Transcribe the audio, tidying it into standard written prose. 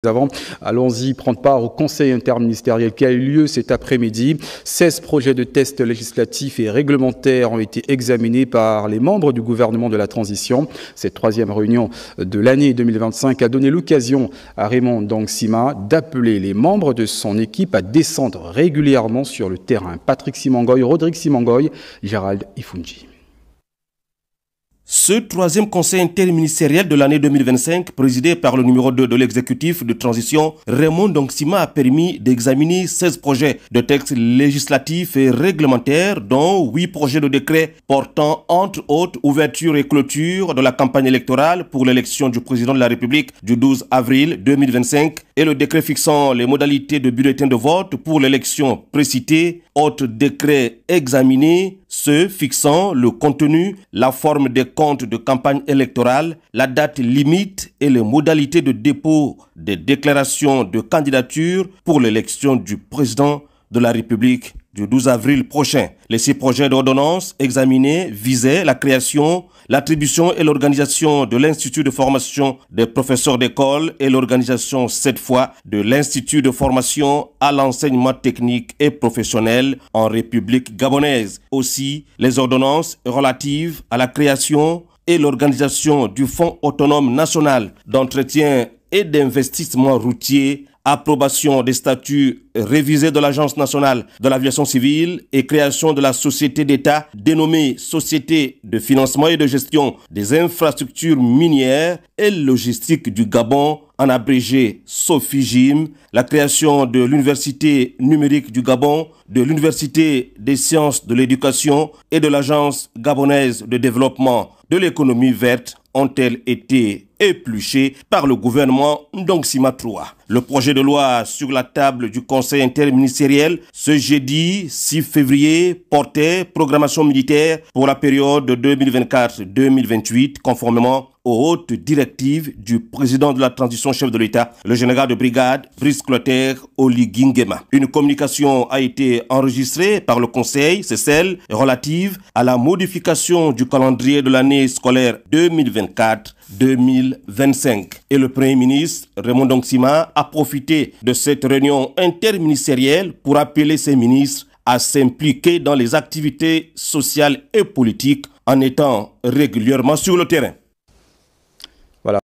Avant, allons-y prendre part au conseil interministériel qui a eu lieu cet après-midi. 16 projets de tests législatifs et réglementaires ont été examinés par les membres du gouvernement de la transition. Cette troisième réunion de l'année 2025 a donné l'occasion à Raymond Ndongsima d'appeler les membres de son équipe à descendre régulièrement sur le terrain. Patrick Simangoy, Rodrigue Simangoy, Gérald Ifunji. Ce troisième conseil interministériel de l'année 2025, présidé par le numéro 2 de l'exécutif de transition, Raymond Ndongsima, a permis d'examiner 16 projets de textes législatifs et réglementaires, dont 8 projets de décret portant entre autres ouverture et clôture de la campagne électorale pour l'élection du président de la République du 12 avril 2025 et le décret fixant les modalités de bulletin de vote pour l'élection précitée. Autres décrets examinés, ceux fixant le contenu, la forme des comptes de campagne électorale, la date limite et les modalités de dépôt des déclarations de candidature pour l'élection du président de la République du 12 avril prochain. Les 6 projets d'ordonnance examinés visaient la création, l'attribution et l'organisation de l'Institut de formation des professeurs d'école et l'organisation cette fois de l'Institut de formation à l'enseignement technique et professionnel en République gabonaise. Aussi, les ordonnances relatives à la création et l'organisation du Fonds autonome national d'entretien et d'investissement routier, approbation des statuts révisés de l'Agence nationale de l'aviation civile et création de la société d'État dénommée Société de financement et de gestion des infrastructures minières et logistiques du Gabon, en abrégé SOFIGIM, la création de l'Université numérique du Gabon, de l'Université des sciences de l'éducation et de l'Agence gabonaise de développement de l'économie verte ont-elles été épluchées par le gouvernement Ndongsima III. Le projet de loi sur la table du Conseil interministériel ce jeudi 6 février portait programmation militaire pour la période 2024-2028 conformément aux hautes directives du président de la transition chef de l'État, le général de brigade Brice Clotaire Oligui Nguema. Une communication a été enregistrée par le Conseil, c'est celle relative à la modification du calendrier de l'année scolaire 2024-2025. Et le Premier ministre Raymond Ndongsima a profité de cette réunion interministérielle pour appeler ses ministres à s'impliquer dans les activités sociales et politiques en étant régulièrement sur le terrain.